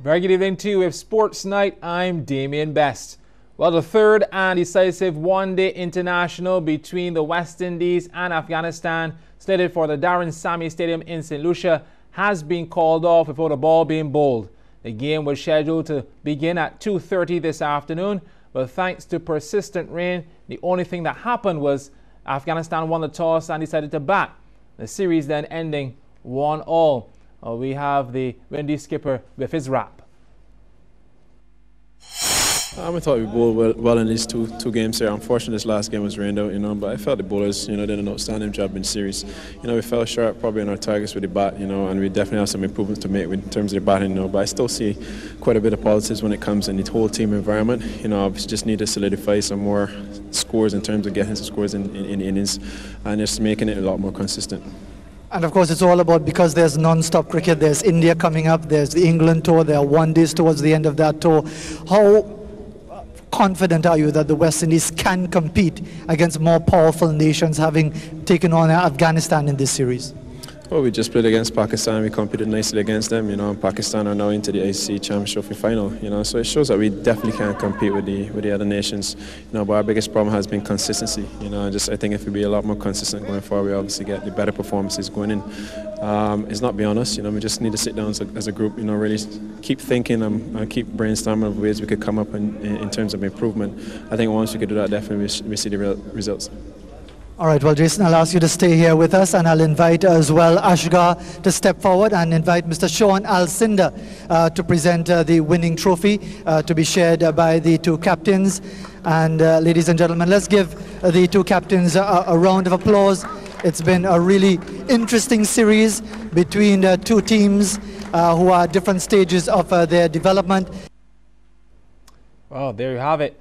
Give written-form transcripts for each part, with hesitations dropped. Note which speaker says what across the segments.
Speaker 1: Very good evening to you with Sports Night. I'm Damien Best. Well, the third and decisive one-day international between the West Indies and Afghanistan, slated for the Darren Sammy Stadium in St. Lucia, has been called off without the ball being bowled. The game was scheduled to begin at 2:30 this afternoon, but thanks to persistent rain, the only thing that happened was Afghanistan won the toss and decided to bat. The series then ending 1-all. We have the windy skipper with his wrap.
Speaker 2: I thought we bowled well in these two games here. Unfortunately, this last game was rained out, but I felt the bowlers, did an outstanding job in the series. We fell short probably on our targets with the bat, and we definitely have some improvements to make in terms of the batting, but I still see quite a bit of positives when it comes in the whole team environment. Obviously just need to solidify some more scores in terms of getting some scores in innings and just making it a lot more consistent.
Speaker 3: And of course, it's all about, because there's non-stop cricket, there's India coming up, there's the England tour, there are one-days towards the end of that tour. How confident are you that the West Indies can compete against more powerful nations, having taken on Afghanistan in this series?
Speaker 2: Well, we just played against Pakistan. We competed nicely against them. Pakistan are now into the ICC Championship Trophy final. So it shows that we definitely can compete with the other nations. But our biggest problem has been consistency. I think if we be a lot more consistent going forward, we obviously get the better performances going in. It's not beyond us. We just need to sit down as a group. Really keep thinking and keep brainstorming of ways we could come up in terms of improvement. I think once we could do that, definitely we see the real results.
Speaker 3: All right, well, Jason, I'll ask you to stay here with us, and I'll invite as well Ashgar to step forward and invite Mr. Sean Alcindor to present the winning trophy to be shared by the two captains. And ladies and gentlemen, let's give the two captains a round of applause. It's been a really interesting series between two teams who are at different stages of their development.
Speaker 1: Well, there you have it.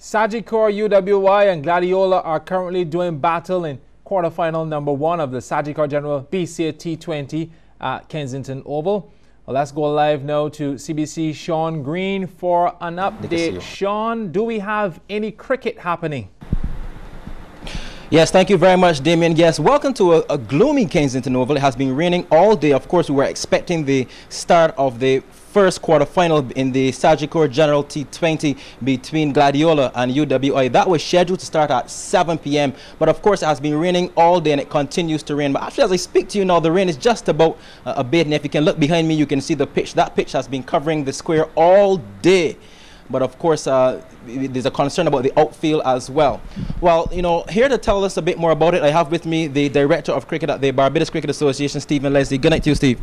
Speaker 1: Sagicor, UWI and Gladiola are currently doing battle in quarterfinal number 1 of the Sagicor General BCA T20 at Kensington Oval. Well, let's go live now to CBC Sean Green for an update. Sean, do we have any cricket happening?
Speaker 4: Yes, thank you very much, Damien. Yes, welcome to a gloomy Kensington Oval. It has been raining all day. Of course, we were expecting the start of the first quarterfinal in the Sagicor General T20 between Gladiola and UWI. That was scheduled to start at 7 p.m. But of course, it has been raining all day and it continues to rain. But actually, as I speak to you now, the rain is just about abating. If you can look behind me, you can see the pitch. That pitch has been covering the square all day. But of course, there's a concern about the outfield as well. Well, here to tell us a bit more about it, I have with me the Director of Cricket at the Barbados Cricket Association, Stephen Leslie. Good night to you, Steve.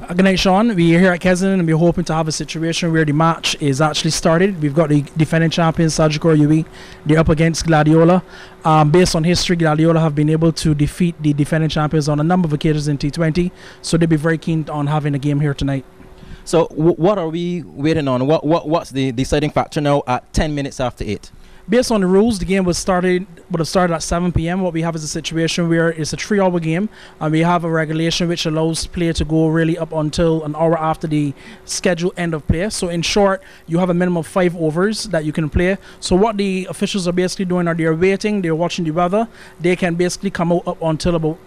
Speaker 5: Good night, Sean. We're here at Kensington and we're hoping to have a situation where the match is actually started. We've got the defending champions, Sagicor UWI. They're up against Gladiola. Based on history, Gladiola have been able to defeat the defending champions on a number of occasions in T20, so they'll be very keen on having a game here tonight.
Speaker 4: So what are we waiting on? What's the deciding factor now at 10 minutes after 8?
Speaker 5: Based on the rules, the game would have started at 7 p.m. What we have is a situation where it's a 3-hour game, and we have a regulation which allows play to go really up until an hour after the scheduled end of play. So in short, you have a minimum of 5 overs that you can play. So what the officials are basically doing are they're waiting, they're watching the weather. They can basically come out up until about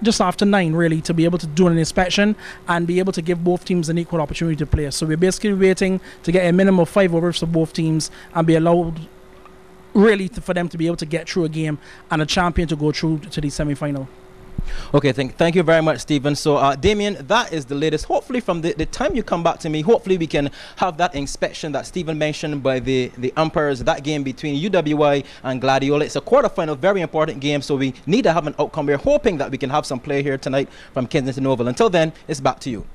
Speaker 5: just after 9 really to be able to do an inspection and be able to give both teams an equal opportunity to play. So we're basically waiting to get a minimum of 5 overs for both teams and be allowed really for them to be able to get through a game and a champion to go through to the semi-final.
Speaker 4: Okay, thank you very much, Stephen. So, Damien, that is the latest. Hopefully, from the time you come back to me, hopefully we can have that inspection that Stephen mentioned by the umpires, that game between UWI and Gladiola. It's a quarterfinal, very important game, so we need to have an outcome. We're hoping that we can have some play here tonight from Kensington Oval. Until then, it's back to you.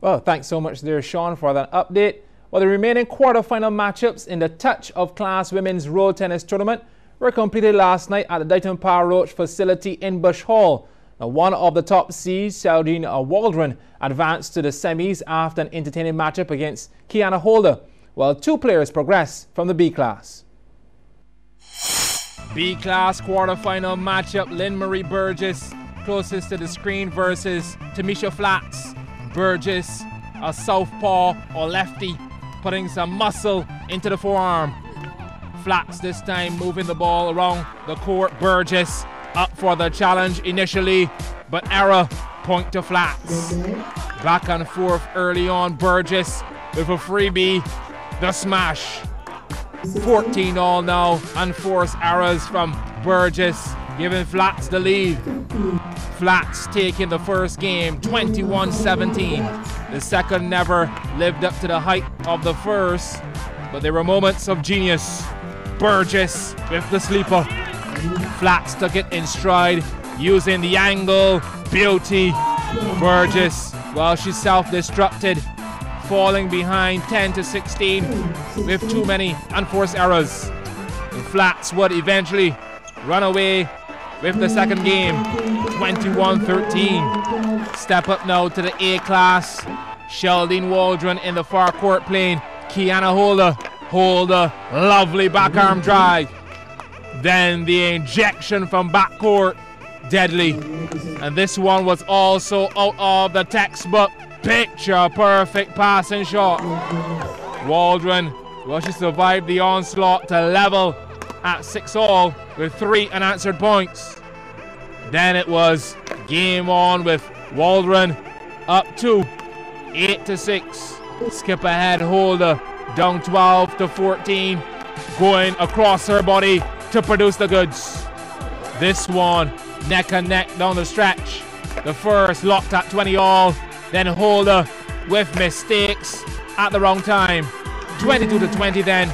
Speaker 1: Well, thanks so much there, Sean, for that update. Well, the remaining quarterfinal matchups in the Touch of Class Women's Road Tennis Tournament were completed last night at the Dighton Power Roach facility in Bush Hall. Now, one of the top seeds, Saldine Waldron, advanced to the semis after an entertaining matchup against Kiana Holder, while 2 players progressed from the B class. B class quarterfinal matchup, Lynn Marie Burgess, closest to the screen, versus Tamisha Flats. Burgess, a southpaw or lefty, putting some muscle into the forearm. Flats this time moving the ball around the court. Burgess up for the challenge initially, but error, point to Flats. Back and forth early on. Burgess with a freebie, the smash. 14-all now, unforced errors from Burgess, giving Flats the lead. Flats taking the first game, 21-17. The second never lived up to the height of the first, but there were moments of genius. Burgess with the sleeper. Flats took it in stride, using the angle, beauty. Burgess, well, she's self-destructed, falling behind 10-16 with too many unforced errors. The Flats would eventually run away with the second game, 21-13. Step up now to the A-class. Sheldon Waldron in the far court playing Kiana Holder. Holder, lovely back arm drag. Then the injection from backcourt, deadly. And this one was also out of the textbook. Picture perfect passing shot. Waldron, well, she survived the onslaught to level at 6-all with 3 unanswered points. Then it was game on with Waldron up 2, 8-6. Skip ahead Holder, down 12-14, going across her body to produce the goods. This one neck and neck down the stretch. The first locked at 20-all, then Holder with mistakes at the wrong time. 22-20 then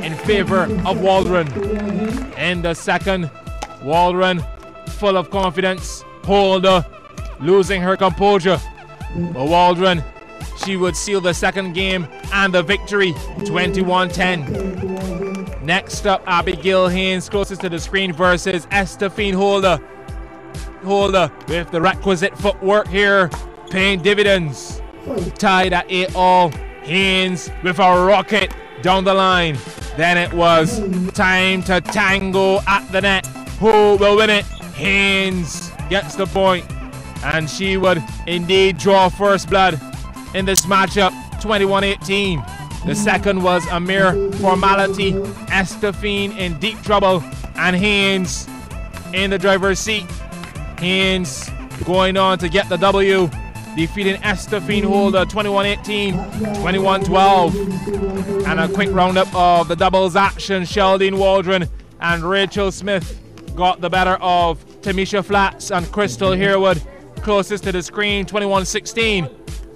Speaker 1: in favor of Waldron. In the second, Waldron full of confidence, Holder losing her composure. But Waldron, she would seal the second game and the victory, 21-10. Next up, Abigail Haynes closest to the screen versus Estefine Holder. Holder with the requisite footwork here, paying dividends. Tied at 8-all, Haynes with a rocket down the line. Then it was time to tango at the net. Who will win it? Haynes gets the point, and she would indeed draw first blood in this matchup, 21-18. The second was a mere formality. Estefine in deep trouble, and Haynes in the driver's seat. Haynes going on to get the W, defeating Estefine Holder 21-18, 21-12. And a quick roundup of the doubles action. Sheldon Waldron and Rachel Smith got the better of Tamisha Flats and Crystal Herwood closest to the screen, 21-16.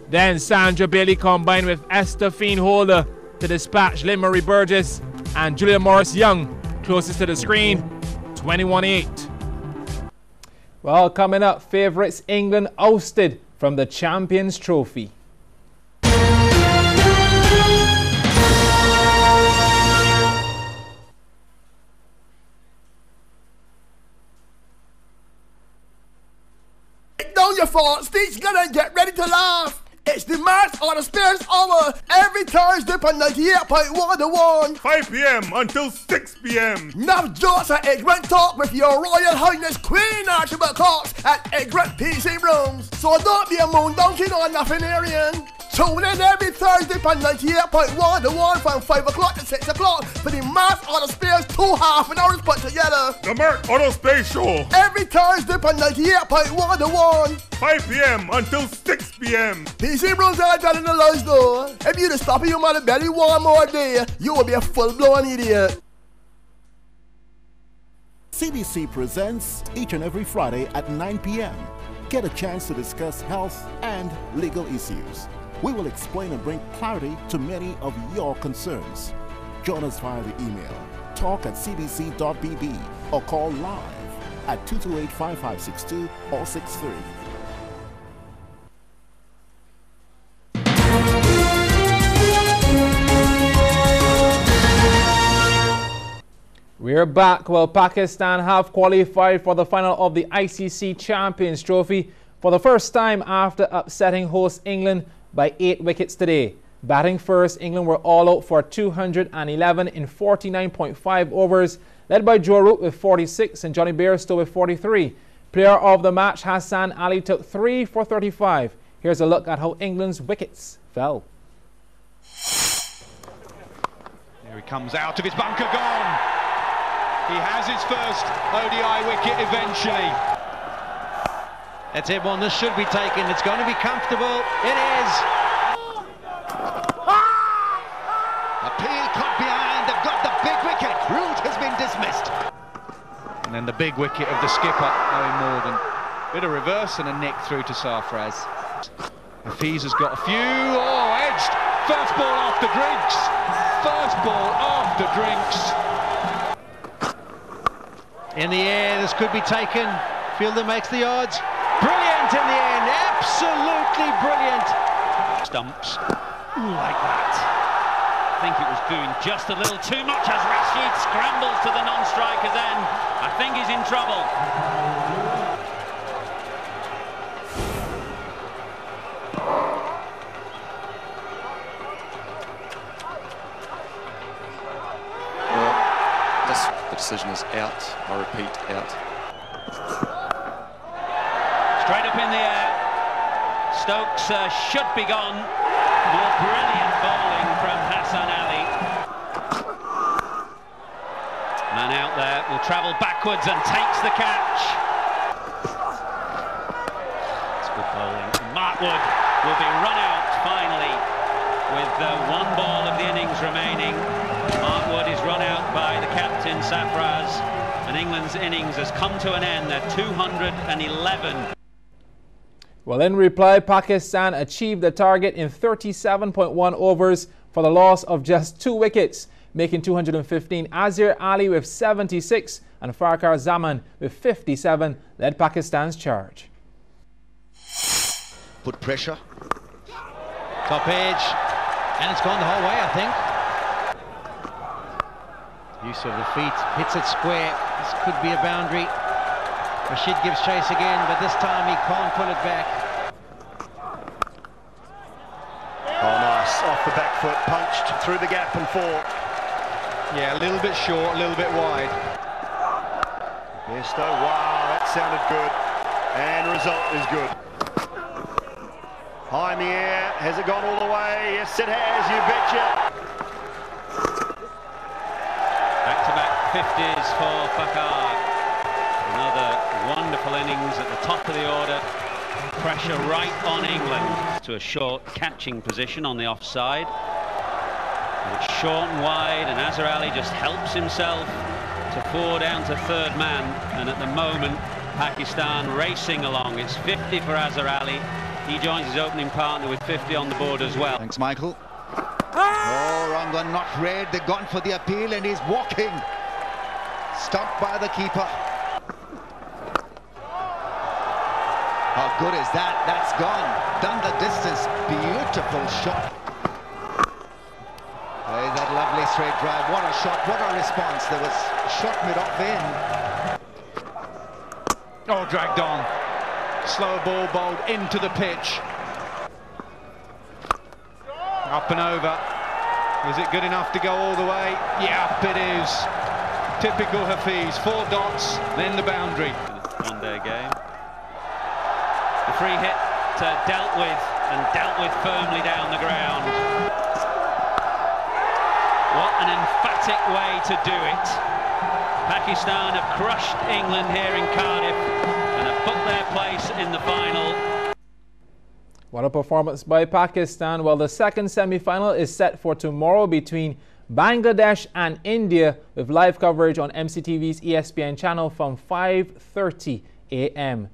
Speaker 1: Then Sandra Bailey combined with Estefine Holder to dispatch Lynn Marie Burgess and Julia Morris Young closest to the screen, 21-8. Well, coming up, favourites England ousted from the Champions Trophy.
Speaker 6: Down your front stage, gonna get ready to laugh. It's the Match on the Spears Hour every Thursday from 98.1 to 1.
Speaker 7: 5 p.m. until 6 p.m.
Speaker 6: Nav Jones at Ignorant Talk with your Royal Highness Queen Archibald Cox at Ignorant PC Rooms. So don't be a moon donkey or nothing Aryan. Tune in every Thursday from 98.1 to 1 from 5 o'clock to 6 o'clock for the Match on the Spears 2 half-an-hours put together.
Speaker 7: The Mark Auto Space Show.
Speaker 6: Every Thursday from 98.1 to 1.
Speaker 7: 5 p.m. until 6 p.m.
Speaker 6: PC Rooms are telling the lies though. If you just stop your mother belly one more day, you will be a full-blown idiot.
Speaker 8: CBC presents each and every Friday at 9 p.m. Get a chance to discuss health and legal issues. We will explain and bring clarity to many of your concerns. Join us via the email talk@cbc.bb or call live at 228-5562 or 63.
Speaker 1: We're back. Well, Pakistan have qualified for the final of the ICC Champions Trophy for the first time after upsetting host England by 8 wickets today. Batting first, England were all out for 211 in 49.5 overs, led by Joe Root with 46 and Johnny Bairstow with 43. Player of the match, Hassan Ali, took 3 for 35. Here's a look at how England's wickets fell.
Speaker 9: There he comes out of his bunker, gone. He has his first ODI wicket eventually. That's it, one that should be taken. It's going to be comfortable. It is. And the big wicket of the skipper, Owen Morgan. Bit of reverse and a nick through to Sarfraz. Hafiz has got a few. Oh, edged. First ball after drinks. First ball after drinks. In the air, this could be taken. Fielder makes the odds. Brilliant in the end. Absolutely brilliant. Stumps. Like that. I think it was doing just a little too much as Rashid scrambles to the non-striker's end. I think he's in trouble.
Speaker 10: The decision is out. I repeat, out.
Speaker 9: Straight up in the air. Stokes should be gone. More brilliant bowling from Hassan Ali. Man out there will travel backwards and takes the catch. It's good bowling. Mark Wood will be run out finally with one ball of the innings remaining. Mark Wood is run out by the captain, Sarfraz, and England's innings has come to an end at 211.
Speaker 1: Well, in reply, Pakistan achieved the target in 37.1 overs for the loss of just 2 wickets, making 215. Azhar Ali with 76 and Farkar Zaman with 57 led Pakistan's charge.
Speaker 11: Put pressure. Top edge. And it's gone the whole way, I think. Use of the feet, hits it square. This could be a boundary. Rashid gives chase again, but this time he can't pull it back.
Speaker 6: Oh, nice. Off the back foot, punched through the gap and 4.
Speaker 9: Yeah, a little bit short, a little bit wide.
Speaker 6: Besto, wow, that sounded good. And result is good. High in the air, has it gone all the way? Yes, it has, you betcha.
Speaker 9: Back-to-back 50s for Farkar. Another wonderful innings at the top of the order. Pressure right on England to a short catching position on the offside. But it's short and wide, and Azhar Ali just helps himself to 4 down to 3rd man. And at the moment, Pakistan racing along. It's 50 for Azhar Ali. He joins his opening partner with 50 on the board as well.
Speaker 11: Thanks, Michael. Oh, wrong one, not red. They've gone for the appeal and he's walking. Stopped by the keeper. How good is that? That's gone. Done the distance. Beautiful shot. There's that lovely straight drive. What a shot. What a response. There was a shot mid-off in.
Speaker 9: Oh, dragged on. Slower ball bowled into the pitch. Up and over. Was it good enough to go all the way? Yeah, it is. Typical Hafiz. 4 dots, then the boundary. One-day game. The free hit dealt with firmly down the ground. What an emphatic way to do it. Pakistan have crushed England here in Cardiff and have booked their place in the final.
Speaker 1: What a performance by Pakistan. Well, the second semi-final is set for tomorrow between Bangladesh and India with live coverage on MCTV's ESPN channel from 5:30 a.m.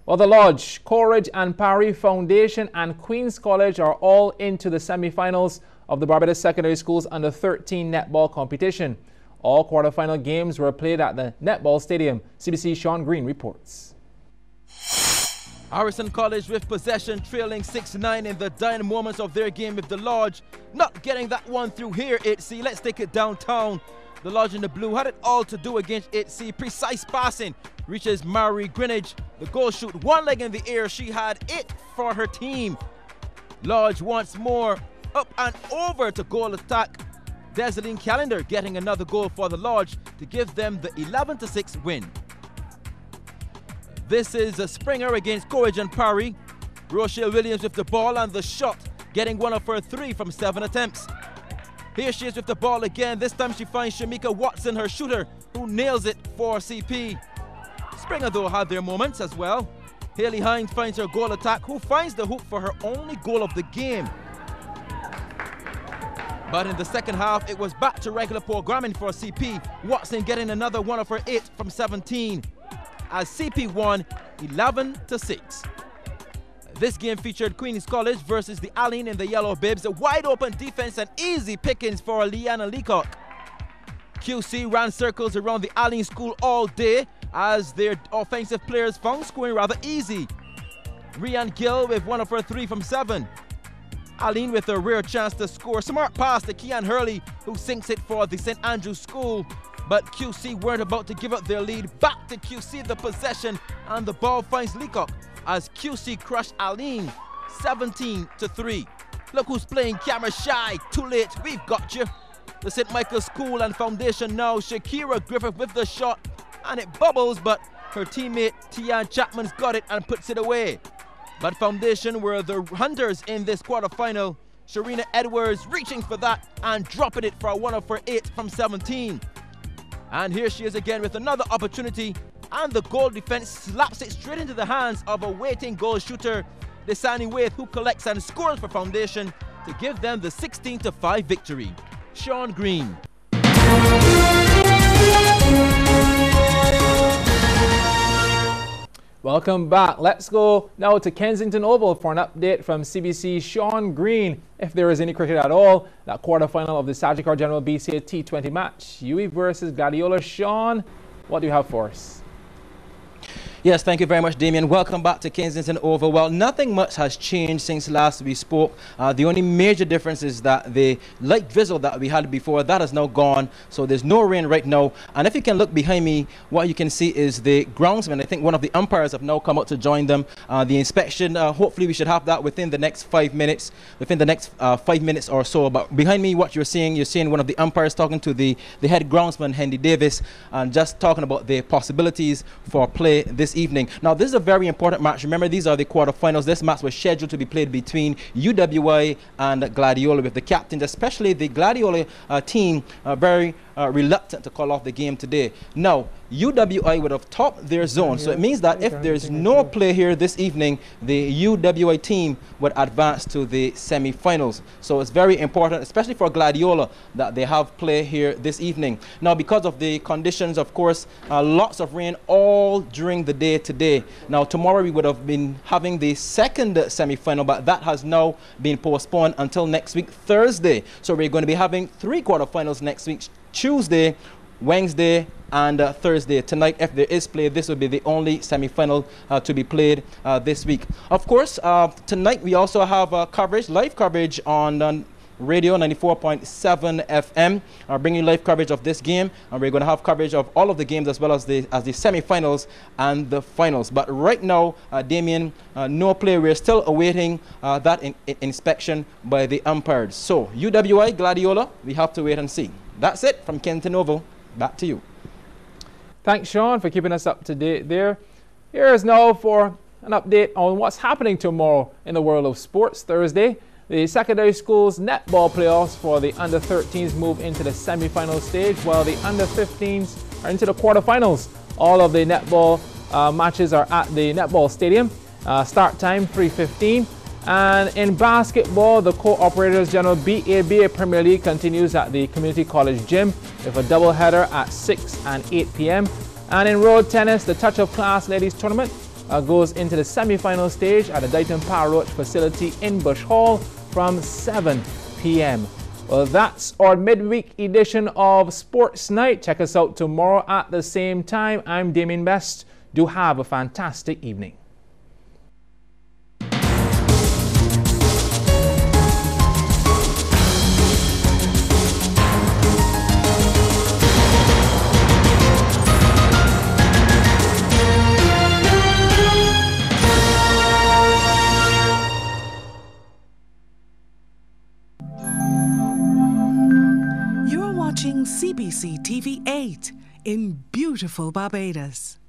Speaker 1: Well, the Lodge, Coleridge and Parry Foundation and Queen's College are all into the semi-finals of the Barbados Secondary Schools Under-13 netball competition. All quarterfinal games were played at the Netball Stadium. CBC Sean Green reports.
Speaker 12: Harrison College with possession, trailing 6-9 in the dying moments of their game with the Lodge. Not getting that one through here, 8C. Let's take it downtown. The Lodge in the blue had it all to do against 8C. Precise passing reaches Mary Greenwich. The goal shoot, one leg in the air. She had it for her team. Lodge once more up and over to goal attack. Desaline Calendar getting another goal for the Lodge to give them the 11-6 win. This is a Springer against Coleridge and Parry. Rochelle Williams with the ball and the shot, getting one of her 3 from 7 attempts. Here she is with the ball again. This time she finds Shamika Watson, her shooter, who nails it for CP. Springer, though, had their moments as well. Haley Hines finds her goal attack, who finds the hoop for her only goal of the game. But in the second half, it was back to regular programming for CP. Watson getting another one of her 8 from 17 as CP won 11-6. This game featured Queen's College versus the Aline in the Yellow Bibs. A wide open defense and easy pickings for Leanna Leacock. QC ran circles around the Aline school all day as their offensive players found scoring rather easy. Rian Gill with one of her 3 from 7. Aline with a rare chance to score. Smart pass to Kian Hurley, who sinks it for the St. Andrews School. But QC weren't about to give up their lead. Back to QC, the possession, and the ball finds Leacock as QC crushed Aline 17-3. Look who's playing camera shy. Too late, we've got you. The St. Michael's School and Foundation now. Shakira Griffith with the shot, and it bubbles, but her teammate Tian Chapman's got it and puts it away. But Foundation were the hunters in this quarterfinal. Sharina Edwards reaching for that and dropping it for one of her 8 from 17. And here she is again with another opportunity, and the goal defense slaps it straight into the hands of a waiting goal shooter, Desani Waith, who collects and scores for Foundation to give them the 16-5 victory. Sean Green.
Speaker 1: Welcome back. Let's go now to Kensington Oval for an update from CBC's Sean Green. If there is any cricket at all, that quarterfinal of the Sagicor General BCA T20 match, UE versus Gladiola. Sean, what do you have for us?
Speaker 4: Yes, thank you very much, Damien. Welcome back to Kensington Oval. Well, nothing much has changed since last we spoke. The only major difference is that the light drizzle that we had before, that is now gone. So there's no rain right now. And if you can look behind me, what you can see is the groundsman. I think one of the umpires have now come out to join them. The inspection, hopefully we should have that within the next 5 minutes, or so. But behind me, what you're seeing one of the umpires talking to the head groundsman, Hendy Davis, and just talking about the possibilities for play this evening. Now, this is a very important match. Remember, these are the quarterfinals. This match was scheduled to be played between UWI and Gladiola, with the captains, especially the Gladiola team, very reluctant to call off the game today. Now, UWI would have topped their zone, so it means that if there's no play here this evening, the UWI team would advance to the semi-finals. So it's very important, especially for Gladiola, that they have play here this evening. Now, because of the conditions, of course, lots of rain all during the day today. Now, tomorrow we would have been having the second semi-final, but that has now been postponed until next week, Thursday. So we're going to be having 3 quarterfinals next week, Tuesday, Wednesday, and Thursday. Tonight, if there is play, this will be the only semi-final to be played this week. Of course, tonight we also have live coverage on Radio 94.7 FM, bringing live coverage of this game, and we're going to have coverage of all of the games as well as the semi-finals and the finals. But right now, Damien, no play. We're still awaiting that inspection by the umpires. So UWI, Gladiola, we have to wait and see. That's it from Kensington Oval. Back to you.
Speaker 1: Thanks, Sean, for keeping us up to date there. Here is now for an update on what's happening tomorrow in the world of sports. Thursday, the secondary schools netball playoffs for the under-13s move into the semi-final stage, while the under-15s are into the quarterfinals. All of the netball matches are at the netball stadium. Start time 3:15. And in basketball, the Co-Operators General BABA Premier League continues at the Community College Gym with a doubleheader at 6 and 8 p.m. And in road tennis, the Touch of Class Ladies Tournament goes into the semi-final stage at the Dighton Parroch facility in Bush Hall from 7 p.m. Well, that's our midweek edition of Sports Night. Check us out tomorrow at the same time. I'm Damien Best. Do have a fantastic evening.
Speaker 13: Cbc TV 8 in beautiful Barbados.